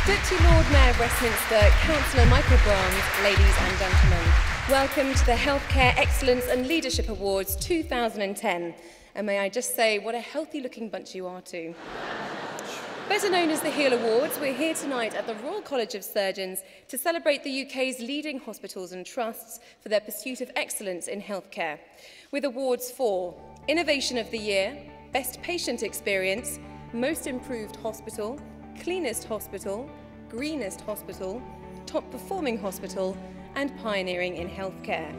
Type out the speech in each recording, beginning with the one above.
Deputy Lord Mayor of Westminster, Councillor Michael Brahms, ladies and gentlemen, welcome to the Healthcare Excellence and Leadership Awards 2010. And may I just say, what a healthy-looking bunch you are too. Better known as the HEAL Awards, we're here tonight at the Royal College of Surgeons to celebrate the UK's leading hospitals and trusts for their pursuit of excellence in healthcare, with awards for Innovation of the Year, Best Patient Experience, Most Improved Hospital, Cleanest Hospital, Greenest Hospital, Top Performing Hospital, and Pioneering in Healthcare.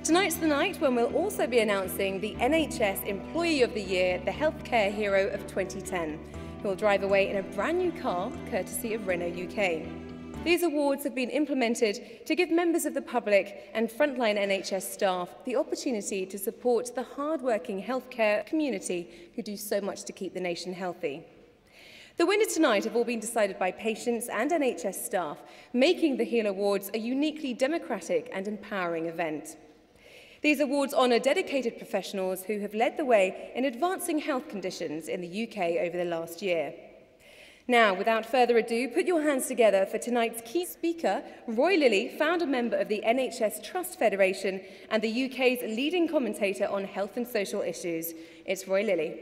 Tonight's the night when we'll also be announcing the NHS Employee of the Year, the Healthcare Hero of 2010, who will drive away in a brand new car, courtesy of Renault UK. These awards have been implemented to give members of the public and frontline NHS staff the opportunity to support the hard-working healthcare community who do so much to keep the nation healthy. The winners tonight have all been decided by patients and NHS staff, making the HEAL Awards a uniquely democratic and empowering event. These awards honour dedicated professionals who have led the way in advancing health conditions in the UK over the last year. Now, without further ado, put your hands together for tonight's key speaker, Roy Lilly, founder member of the NHS Trust Federation and the UK's leading commentator on health and social issues. It's Roy Lilly.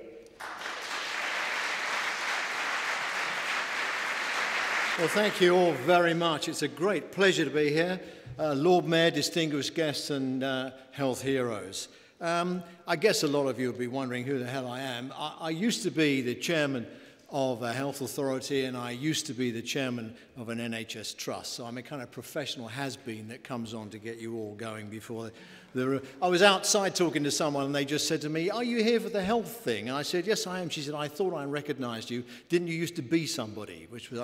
Well, thank you all very much. It's a great pleasure to be here. Lord Mayor, distinguished guests and health heroes. I guess a lot of you will be wondering who the hell I am. I used to be the chairman of a health authority, and I used to be the chairman of an NHS trust. So I'm a kind of professional has-been that comes on to get you all going before I was outside talking to someone, and they just said to me, "Are you here for the health thing?" And I said, "Yes, I am." She said, "I thought I recognised you. Didn't you used to be somebody?" Which was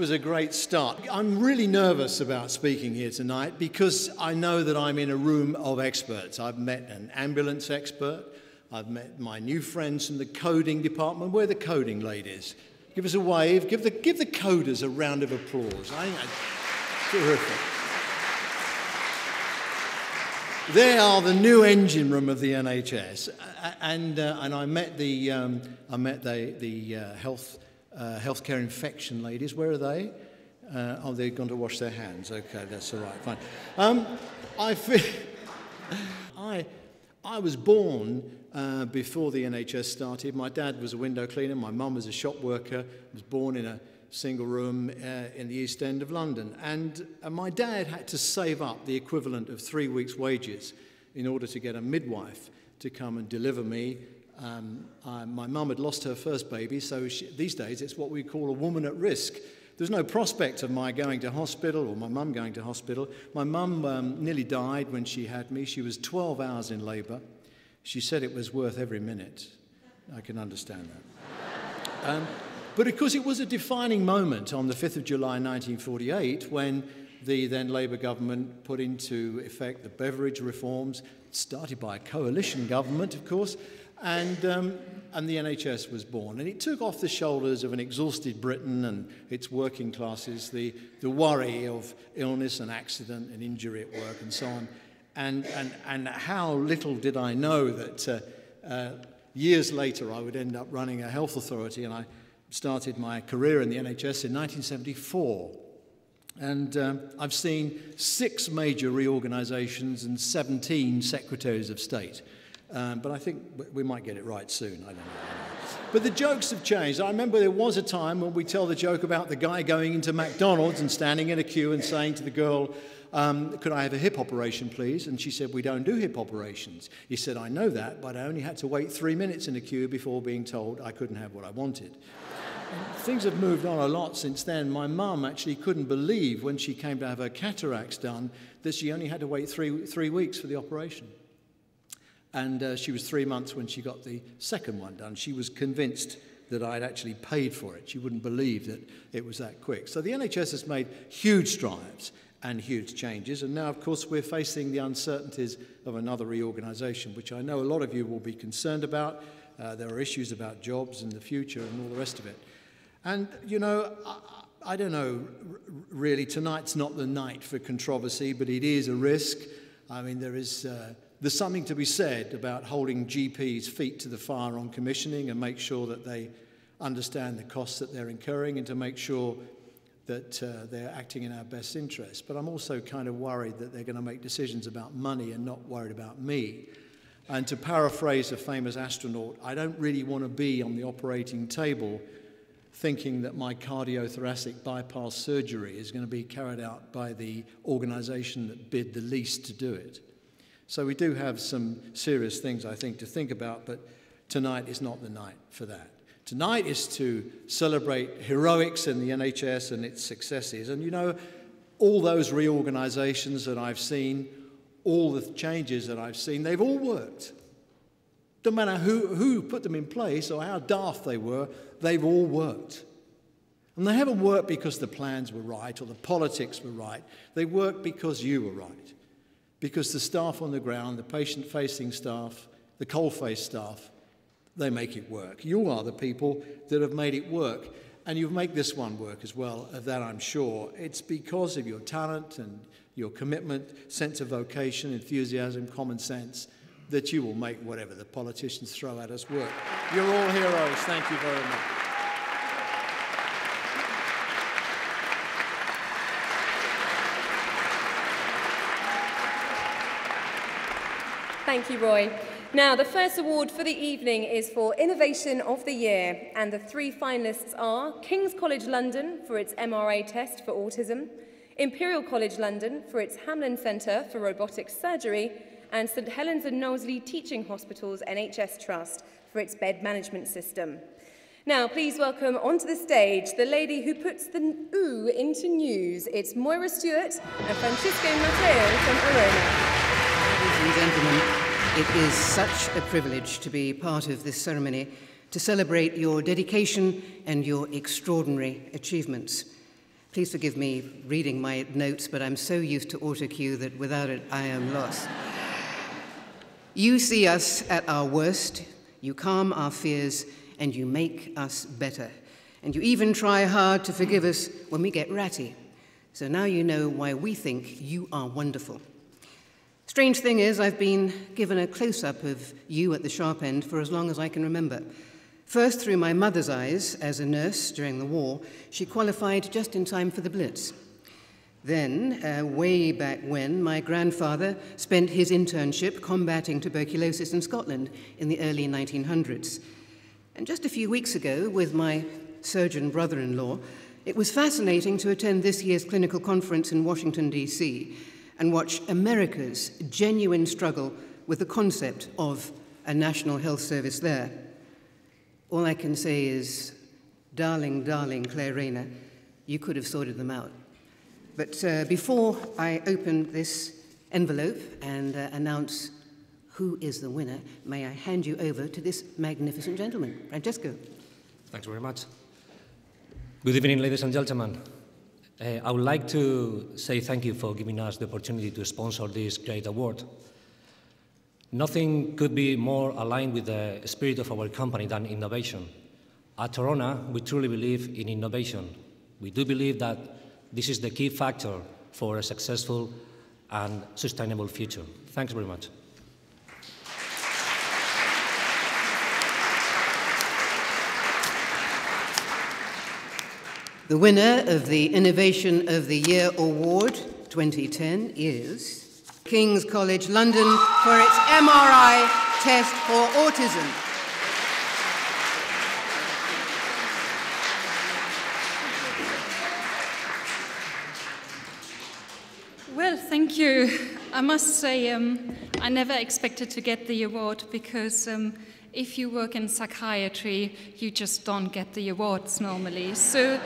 a great start. I'm really nervous about speaking here tonight because I know that I'm in a room of experts. I've met an ambulance expert. I've met my new friends from the coding department. Where are the coding ladies? Give us a wave. Give the coders a round of applause. I think that's terrific. They are the new engine room of the NHS, and I met the healthcare infection ladies. Where are they? Oh, they've gone to wash their hands. Okay, that's all right. Fine. I was born before the NHS started. My dad was a window cleaner. My mum was a shop worker. I was born in a single room in the East End of London. And my dad had to save up the equivalent of 3 weeks' wages in order to get a midwife to come and deliver me. My mum had lost her first baby, so these days it's what we call a woman at risk. There's no prospect of my going to hospital or my mum going to hospital. My mum nearly died when she had me. She was 12 hours in labour. She said it was worth every minute. I can understand that. But of course it was a defining moment on the 5th of July 1948 when the then Labour government put into effect the beverage reforms, started by a coalition government, of course, and the NHS was born. And it took off the shoulders of an exhausted Britain and its working classes the worry of illness and accident and injury at work and so on. And how little did I know that years later I would end up running a health authority, and I started my career in the NHS in 1974. And I've seen 6 major reorganisations and 17 secretaries of state. But I think we might get it right soon. I don't know. But the jokes have changed. I remember there was a time when we tell the joke about the guy going into McDonald's and standing in a queue and saying to the girl, "Could I have a hip operation, please?" And she said, "We don't do hip operations." He said, "I know that, but I only had to wait 3 minutes in a queue before being told I couldn't have what I wanted." Things have moved on a lot since then. My mum actually couldn't believe when she came to have her cataracts done that she only had to wait three weeks for the operation. And she was 3 months when she got the second one done. She was convinced that I'd actually paid for it. She wouldn't believe that it was that quick. So the NHS has made huge strides and huge changes. And now, of course, we're facing the uncertainties of another reorganisation, which I know a lot of you will be concerned about. There are issues about jobs in the future and all the rest of it. And, you know, I don't know, really, tonight's not the night for controversy, but it is a risk. I mean, there's something to be said about holding GPs' feet to the fire on commissioning and make sure that they understand the costs that they're incurring and to make sure that they're acting in our best interest. But I'm also kind of worried that they're going to make decisions about money and not worried about me. And to paraphrase a famous astronaut, I don't really want to be on the operating table thinking that my cardiothoracic bypass surgery is going to be carried out by the organisation that bid the least to do it. So we do have some serious things, I think, to think about, but tonight is not the night for that. Tonight is to celebrate heroics in the NHS and its successes. And you know, all those reorganisations that I've seen, all the changes that I've seen, they've all worked. No matter who put them in place or how daft they were, they've all worked. And they haven't worked because the plans were right or the politics were right. They worked because you were right. Because the staff on the ground, the patient-facing staff, the coal-face staff, they make it work. You are the people that have made it work. And you've made this one work as well, of that I'm sure. It's because of your talent and your commitment, sense of vocation, enthusiasm, common sense, that you will make whatever the politicians throw at us work. You're all heroes. Thank you very much. Thank you, Roy. Now, the first award for the evening is for Innovation of the Year, and the three finalists are King's College London for its MRI test for autism, Imperial College London for its Hamlin Centre for Robotic Surgery, and St Helens and Knowsley Teaching Hospital's NHS Trust for its bed management system. Now, please welcome onto the stage the lady who puts the ooh into news. It's Moira Stewart and Francisco Mateo from Arona. Ladies and gentlemen, it is such a privilege to be part of this ceremony to celebrate your dedication and your extraordinary achievements. Please forgive me reading my notes, but I'm so used to autocue that without it I am lost. You see us at our worst, you calm our fears, and you make us better. And you even try hard to forgive us when we get ratty. So now you know why we think you are wonderful. Strange thing is, I've been given a close-up of you at the sharp end for as long as I can remember. First, through my mother's eyes as a nurse during the war, she qualified just in time for the Blitz. Then, way back when, my grandfather spent his internship combating tuberculosis in Scotland in the early 1900s. And just a few weeks ago, with my surgeon brother-in-law, it was fascinating to attend this year's clinical conference in Washington, D.C., and watch America's genuine struggle with the concept of a national health service there. All I can say is, darling, darling Claire Rayner, you could have sorted them out. But before I open this envelope and announce who is the winner, may I hand you over to this magnificent gentleman, Francesco. Thanks very much. Good evening, ladies and gentlemen. I would like to say thank you for giving us the opportunity to sponsor this great award. Nothing could be more aligned with the spirit of our company than innovation. At Arona, we truly believe in innovation. We do believe that this is the key factor for a successful and sustainable future. Thanks very much. The winner of the Innovation of the Year Award 2010 is King's College London for its MRI test for autism. Well, thank you. I must say I never expected to get the award because if you work in psychiatry, you just don't get the awards normally. So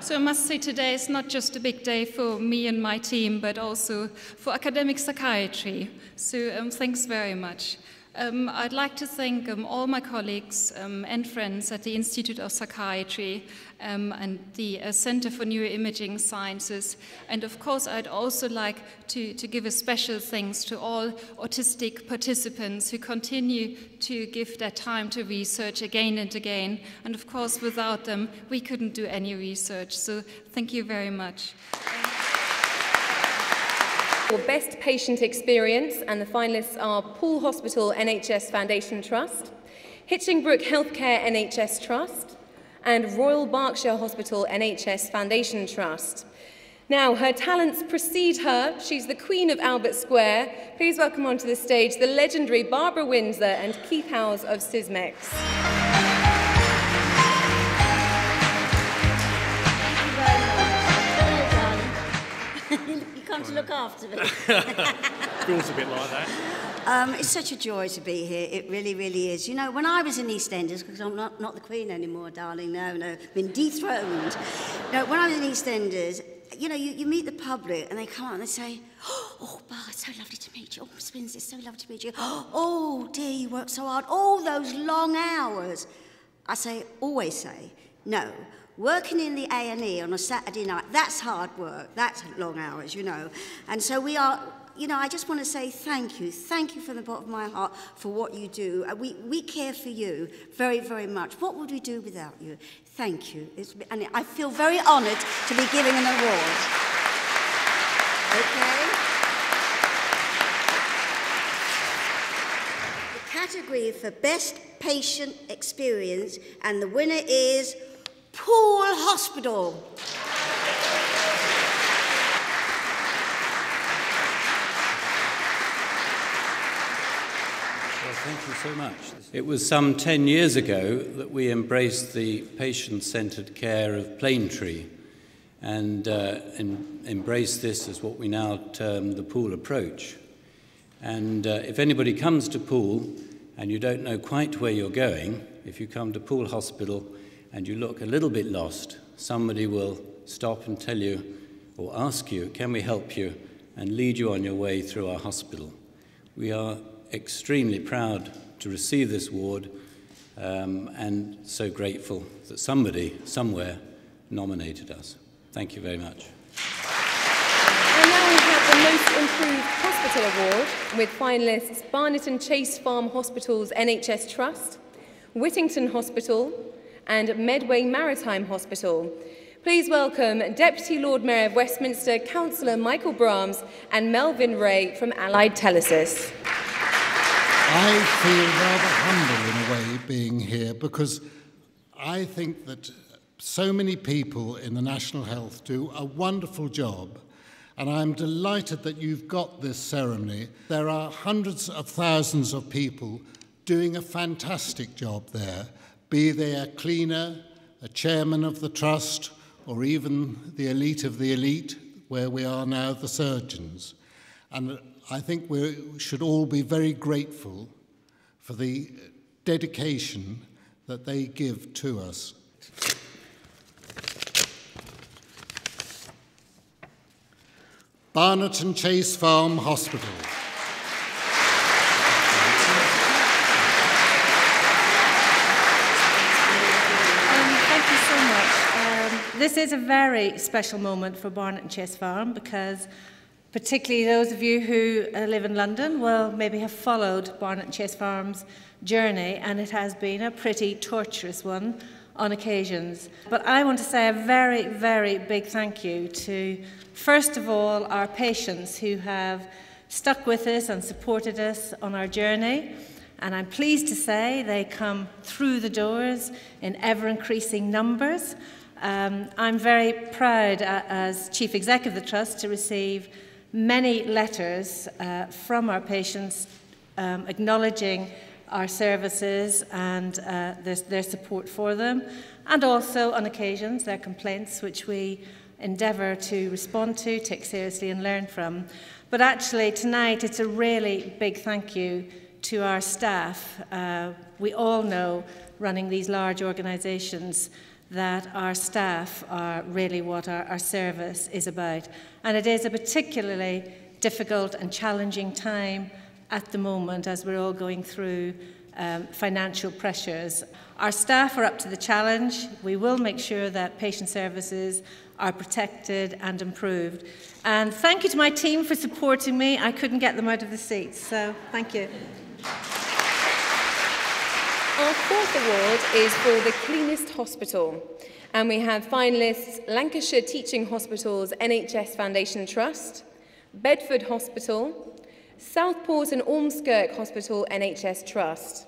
I must say today is not just a big day for me and my team, but also for academic psychiatry. So thanks very much. I'd like to thank all my colleagues and friends at the Institute of Psychiatry and the Center for Neuroimaging Sciences. And of course, I'd also like to give a special thanks to all autistic participants who continue to give their time to research again and again. And of course, without them, we couldn't do any research. So thank you very much. For Best Patient Experience, and the finalists are Poole Hospital NHS Foundation Trust, Hitchingbrook Healthcare NHS Trust, and Royal Berkshire Hospital NHS Foundation Trust. Now, her talents precede her. She's the Queen of Albert Square. Please welcome onto the stage the legendary Barbara Windsor and Keith Howes of Sysmex. You come to look after me. Feels a bit like that. It's such a joy to be here. It really, really is. You know, when I was in EastEnders, because I'm not the Queen anymore, darling, no, been dethroned. No, when I was in EastEnders, you know, you meet the public and they come out and they say, oh, Bart, it's so lovely to meet you. Oh, Spins, it's so lovely to meet you. Oh, dear, you work so hard. All those long hours. I always say, no. Working in the A&E on a Saturday night, that's hard work. That's long hours, you know. And so we are, you know, I just want to say thank you. Thank you from the bottom of my heart for what you do. We care for you very, very much. What would we do without you? Thank you. And I feel very honoured to be giving an award. Okay? The category for Best Patient Experience, and the winner is Pool Hospital. Well, thank you so much. It was some 10 years ago that we embraced the patient-centred care of Plaintree and embraced this as what we now term the Pool approach. And if anybody comes to Pool and you don't know quite where you're going, if you come to Pool Hospital and you look a little bit lost, somebody will stop and tell you or ask you, can we help you, and lead you on your way through our hospital. We are extremely proud to receive this award and so grateful that somebody, somewhere, nominated us. Thank you very much. And now we have the Most Improved Hospital Award with finalists Barnet and Chase Farm Hospital's NHS Trust, Whittington Hospital, and Medway Maritime Hospital. Please welcome Deputy Lord Mayor of Westminster, Councillor Michael Brahms, and Melvin Ray from Allied Telesis. I feel rather humble in a way being here because I think that so many people in the National Health do a wonderful job, and I'm delighted that you've got this ceremony. There are hundreds of thousands of people doing a fantastic job there, be they a cleaner, a chairman of the trust, or even the elite of the elite, where we are now, the surgeons. And I think we should all be very grateful for the dedication that they give to us. Barnet and Chase Farm Hospital. This is a very special moment for Barnet and Chase Farm because particularly those of you who live in London will maybe have followed Barnet and Chase Farm's journey, and it has been a pretty torturous one on occasions. But I want to say a very, very big thank you to, first of all, our patients who have stuck with us and supported us on our journey. And I'm pleased to say they come through the doors in ever-increasing numbers. I'm very proud as Chief Executive of the Trust to receive many letters from our patients acknowledging our services and their support for them, and also on occasions their complaints, which we endeavour to respond to, take seriously and learn from. But actually tonight it's a really big thank you to our staff. We all know, running these large organisations, that our staff are really what our service is about. And it is a particularly difficult and challenging time at the moment as we're all going through financial pressures. Our staff are up to the challenge. We will make sure that patient services are protected and improved. And thank you to my team for supporting me. I couldn't get them out of the seats, so thank you. Our fourth award is for the Greenest Hospital, and we have finalists Lancashire Teaching Hospital's NHS Foundation Trust, Bedford Hospital, Southport and Ormskirk Hospital NHS Trust.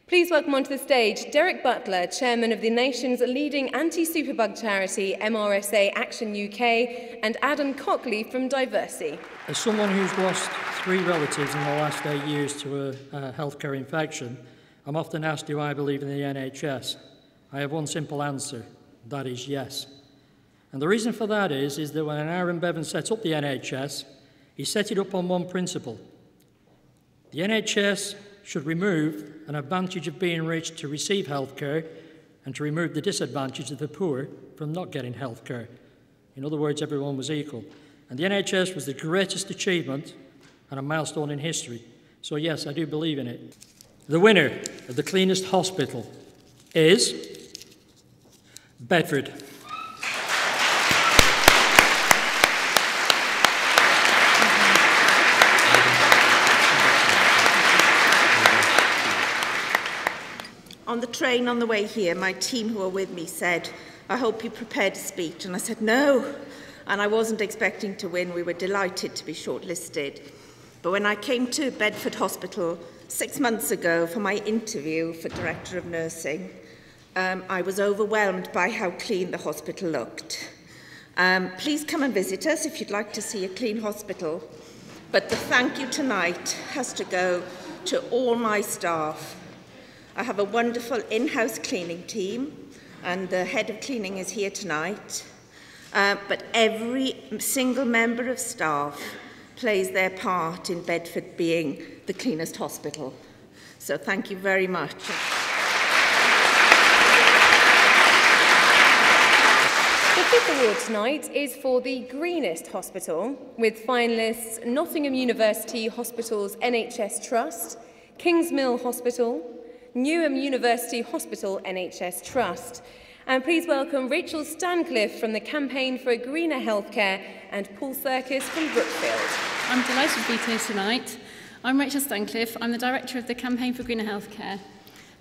Please welcome onto the stage Derek Butler, chairman of the nation's leading anti-superbug charity, MRSA Action UK, and Adam Cockley from Diversey. As someone who's lost 3 relatives in the last 8 years to a healthcare infection, I'm often asked, do I believe in the NHS? I have one simple answer, that is yes. And the reason for that is that when Aaron Bevan set up the NHS, he set it up on one principle. The NHS should remove an advantage of being rich to receive healthcare and to remove the disadvantage of the poor from not getting healthcare. In other words, everyone was equal. And the NHS was the greatest achievement and a milestone in history. So yes, I do believe in it. The winner of the cleanest hospital is Bedford. On the train on the way here, my team who were with me said, I hope you prepared a speech. And I said, no. And I wasn't expecting to win. We were delighted to be shortlisted. But when I came to Bedford Hospital 6 months ago for my interview for Director of Nursing, I was overwhelmed by how clean the hospital looked. Please come and visit us if you'd like to see a clean hospital. But the thank you tonight has to go to all my staff. I have a wonderful in-house cleaning team, and the head of cleaning is here tonight. But every single member of staff plays their part in Bedford being the cleanest hospital. So thank you very much. The 5th award tonight is for the Greenest Hospital, with finalists Nottingham University Hospital's NHS Trust, Kingsmill Hospital, Newham University Hospital NHS Trust. And please welcome Rachel Stancliffe from the Campaign for a Greener Healthcare and Paul Serkis from Brookfield. I'm delighted to be here tonight. I'm Rachel Stancliffe. I'm the Director of the Campaign for Greener Healthcare.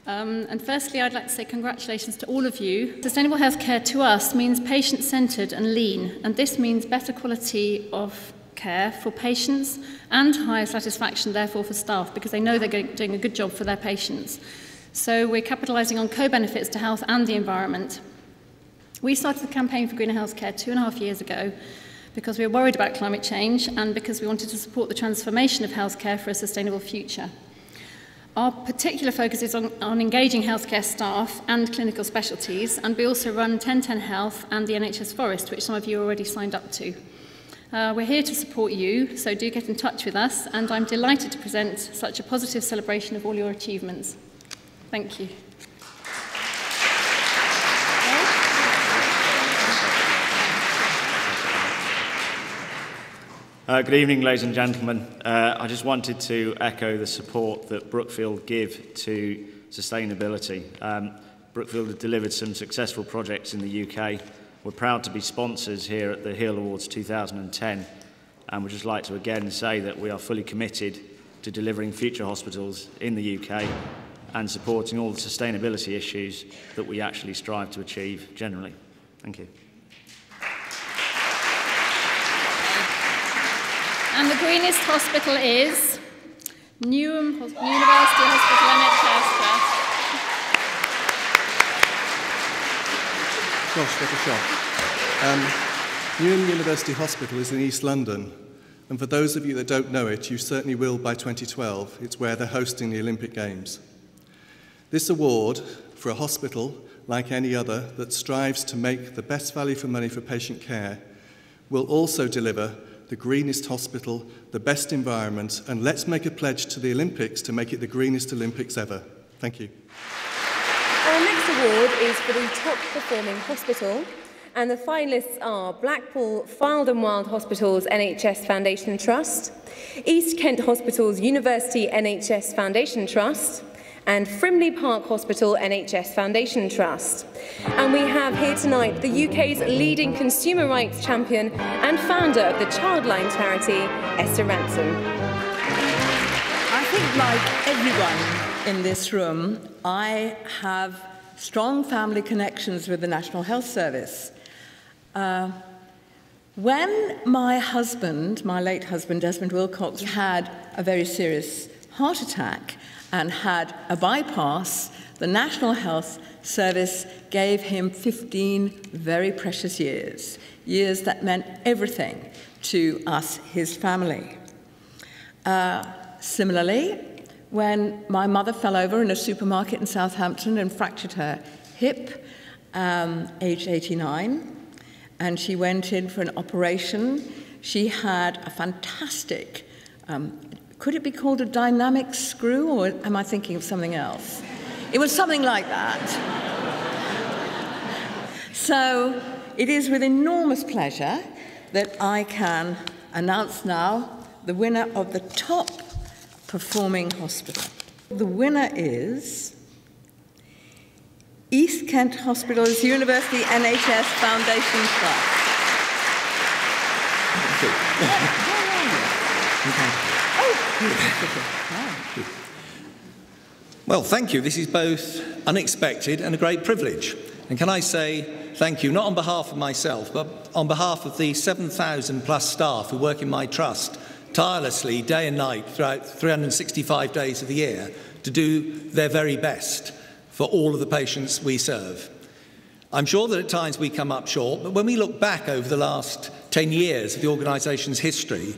And firstly, I'd like to say congratulations to all of you. Sustainable healthcare to us means patient-centred and lean, and this means better quality of care for patients and higher satisfaction, therefore, for staff, because they know they're doing a good job for their patients. So we're capitalising on co-benefits to health and the environment. We started the Campaign for Greener Healthcare 2.5 years ago because we were worried about climate change and because we wanted to support the transformation of healthcare for a sustainable future. Our particular focus is on engaging healthcare staff and clinical specialties, and we also run 1010 Health and the NHS Forest, which some of you already signed up to. We're here to support you, so do get in touch with us, and I'm delighted to present such a positive celebration of all your achievements. Thank you. Good evening, ladies and gentlemen. I just wanted to echo the support that Brookfield give to sustainability. Brookfield have delivered some successful projects in the UK. We're proud to be sponsors here at the HEAL Awards 2010, and we'd just like to again say that we are fully committed to delivering future hospitals in the UK and supporting all the sustainability issues that we actually strive to achieve generally. Thank you. And the Greenest Hospital is Newham University Hospital NHS Trust. Gosh, what a shock. Newham University Hospital is in East London, and for those of you that don't know it, you certainly will by 2012. It's where they're hosting the Olympic Games. This award for a hospital, like any other, that strives to make the best value for money for patient care, will also deliver the greenest hospital, the best environment, and let's make a pledge to the Olympics to make it the greenest Olympics ever. Thank you. Our next award is for the top performing hospital, and the finalists are Blackpool Fylde and Wild Hospital's NHS Foundation Trust, East Kent Hospital's University NHS Foundation Trust, and Frimley Park Hospital NHS Foundation Trust. And we have here tonight the UK's leading consumer rights champion and founder of the Childline charity, Esther Ransom. I think, like everyone in this room, I have strong family connections with the National Health Service. When my husband, my late husband, Desmond Wilcox, had a very serious heart attack, and had a bypass, the National Health Service gave him 15 very precious years, years that meant everything to us, his family. Similarly, when my mother fell over in a supermarket in Southampton and fractured her hip, aged 89, and she went in for an operation, she had a fantastic, could it be called a dynamic screw, or am I thinking of something else? It was something like that. So it is with enormous pleasure that I can announce now the winner of the top performing hospital. The winner is East Kent Hospital's University NHS Foundation Trust. Well, thank you. This is both unexpected and a great privilege. And can I say thank you, not on behalf of myself, but on behalf of the 7,000 plus staff who work in my trust tirelessly, day and night, throughout 365 days of the year, to do their very best for all of the patients we serve. I'm sure that at times we come up short, but when we look back over the last 10 years of the organisation's history,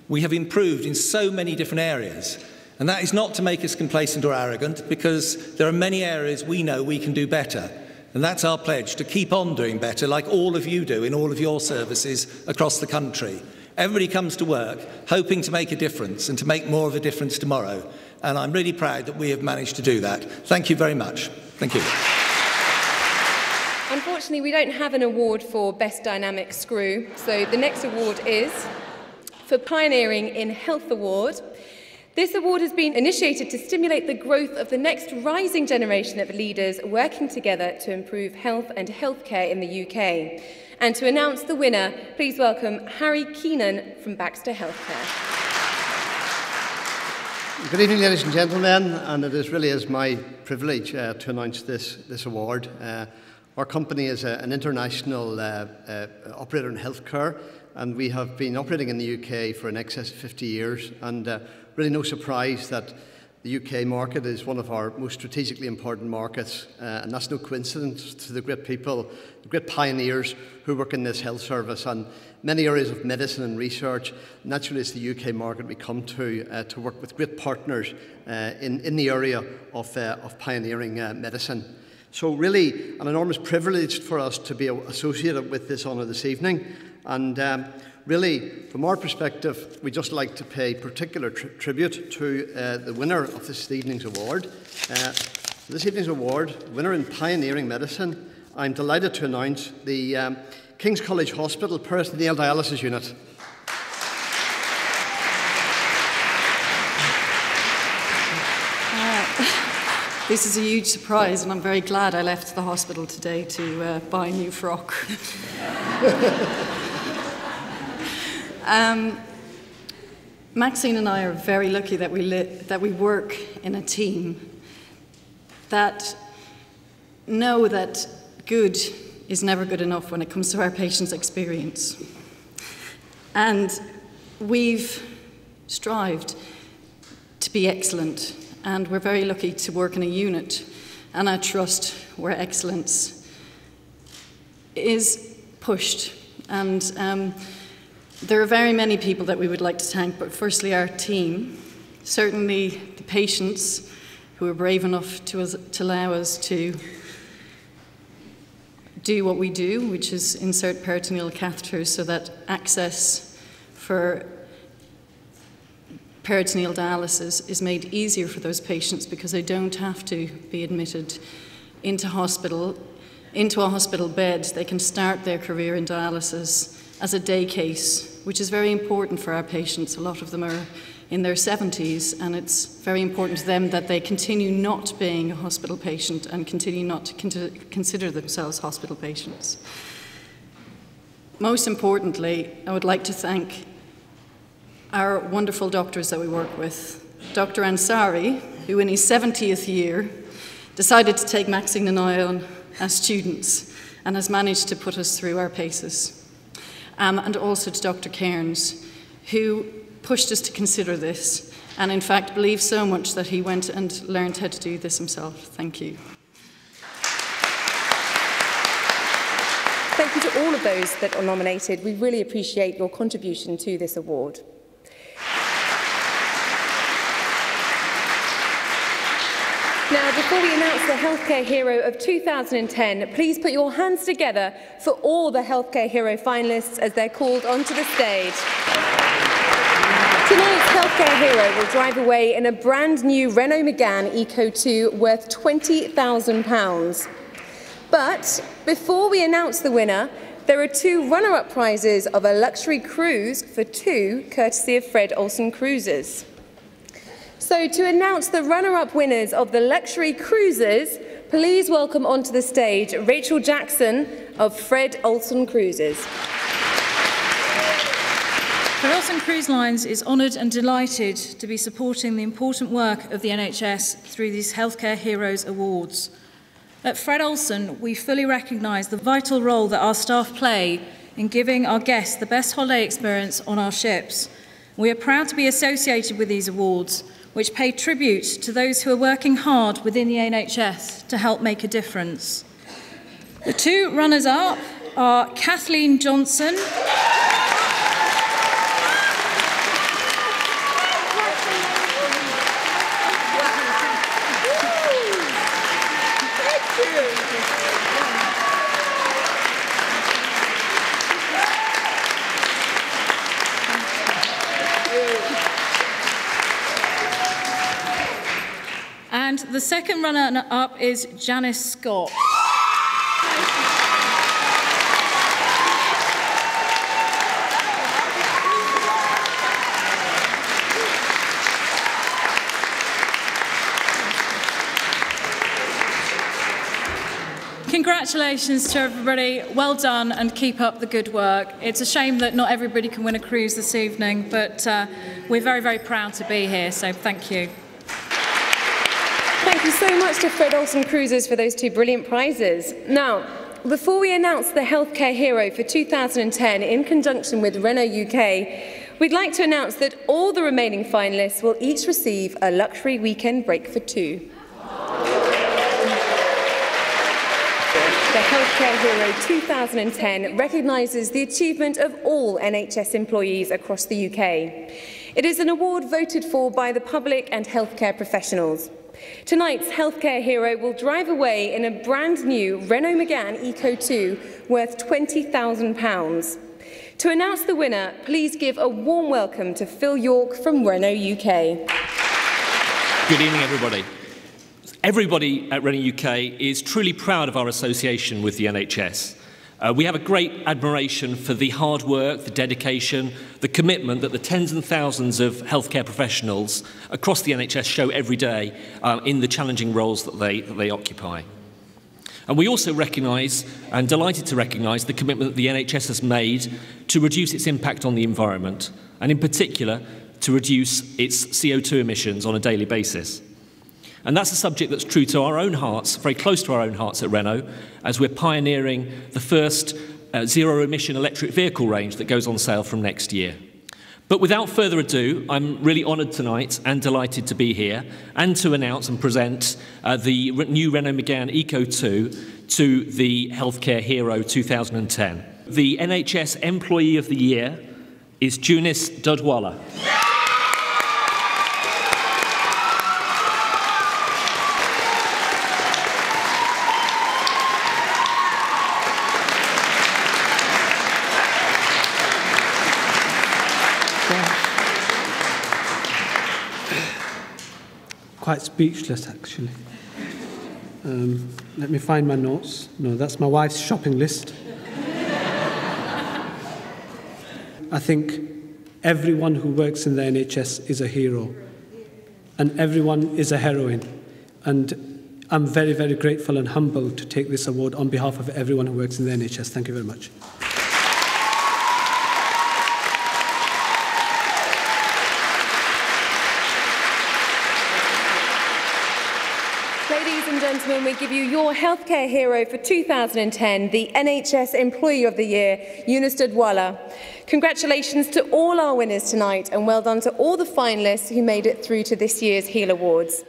we have improved in so many different areas. And that is not to make us complacent or arrogant, because there are many areas we know we can do better. And that's our pledge, to keep on doing better, like all of you do in all of your services across the country. Everybody comes to work hoping to make a difference and to make more of a difference tomorrow. And I'm really proud that we have managed to do that. Thank you very much. Thank you. Unfortunately, we don't have an award for Best Dynamic Screw, so the next award is for Pioneering in Health Award. This award has been initiated to stimulate the growth of the next rising generation of leaders working together to improve health and healthcare in the UK. And to announce the winner, please welcome Harry Keenan from Baxter Healthcare. Good evening, ladies and gentlemen, and it really is my privilege to announce this award. Our company is an international operator in healthcare, and we have been operating in the UK for in excess of 50 years, and really no surprise that the UK market is one of our most strategically important markets, and that's no coincidence to the great people, the great pioneers who work in this health service and many areas of medicine and research. Naturally, it's the UK market we come to work with great partners in the area of pioneering medicine. So really an enormous privilege for us to be associated with this honour this evening. And really, from our perspective, we'd just like to pay particular tribute to the winner of this evening's award. This evening's award, winner in Pioneering Medicine, I'm delighted to announce the King's College Hospital Peritoneal Dialysis Unit. This is a huge surprise, and I'm very glad I left the hospital today to buy a new frock. Maxine and I are very lucky that we work in a team that know that good is never good enough when it comes to our patients' experience. And we've strived to be excellent, and we're very lucky to work in a unit and a trust where excellence is pushed. And there are very many people that we would like to thank, but firstly our team, certainly the patients who are brave enough to allow us to do what we do, which is insert peritoneal catheters so that access for peritoneal dialysis is made easier for those patients because they don't have to be admitted into a hospital bed. They can start their career in dialysis as a day case, which is very important for our patients. A lot of them are in their 70s, and it's very important to them that they continue not being a hospital patient and continue not to consider themselves hospital patients. Most importantly, I would like to thank our wonderful doctors that we work with. Dr. Ansari, who in his 70th year decided to take Maxine and I on as students and has managed to put us through our paces. And also to Dr. Cairns, who pushed us to consider this and in fact believed so much that he went and learned how to do this himself. Thank you. Thank you to all of those that are nominated. We really appreciate your contribution to this award. Now, before we announce the Healthcare Hero of 2010, please put your hands together for all the Healthcare Hero finalists as they're called onto the stage. Tonight's Healthcare Hero will drive away in a brand new Renault Megane Eco 2 worth £20,000. But before we announce the winner, there are 2 runner-up prizes of a luxury cruise for 2, courtesy of Fred Olsen Cruises. So to announce the runner-up winners of the luxury cruises, please welcome onto the stage Rachel Jackson of Fred Olsen Cruises. Fred Olsen Cruise Lines is honoured and delighted to be supporting the important work of the NHS through these Healthcare Heroes Awards. At Fred Olsen, we fully recognise the vital role that our staff play in giving our guests the best holiday experience on our ships. We are proud to be associated with these awards, which pay tribute to those who are working hard within the NHS to help make a difference. The 2 runners-up are Kathleen Johnson and the second runner-up is Janice Scott. Congratulations to everybody. Well done and keep up the good work. It's a shame that not everybody can win a cruise this evening, but we're very, very proud to be here, so thank you. Thank you so much to Fred Olsen Cruises for those 2 brilliant prizes. Now, before we announce the Healthcare Hero for 2010 in conjunction with Renault UK, we'd like to announce that all the remaining finalists will each receive a luxury weekend break for 2. The Healthcare Hero 2010 recognises the achievement of all NHS employees across the UK. It is an award voted for by the public and healthcare professionals. Tonight's Healthcare Hero will drive away in a brand new Renault Megane Eco 2 worth £20,000. To announce the winner, please give a warm welcome to Phil York from Renault UK. Good evening, everybody. Everybody at Renault UK is truly proud of our association with the NHS. We have a great admiration for the hard work, the dedication, the commitment that the tens and thousands of healthcare professionals across the NHS show every day in the challenging roles that they occupy. And we also recognise, and delighted to recognise, the commitment that the NHS has made to reduce its impact on the environment, and in particular, to reduce its CO2 emissions on a daily basis. And that's a subject that's true to our own hearts, very close to our own hearts at Renault, as we're pioneering the first zero-emission electric vehicle range that goes on sale from next year. But without further ado, I'm really honoured tonight and delighted to be here and to announce and present the new Renault Megane Eco 2 to the Healthcare Hero 2010. The NHS Employee of the Year is Junis Dudwala. Quite speechless, actually. Let me find my notes. No, that's my wife's shopping list. I think everyone who works in the NHS is a hero, and everyone is a heroine. And I'm very, very grateful and humbled to take this award on behalf of everyone who works in the NHS. Thank you very much. Ladies and gentlemen, we give you your healthcare hero for 2010, the NHS Employee of the Year, Greenest Hospital. Congratulations to all our winners tonight, and well done to all the finalists who made it through to this year's HEAL Awards.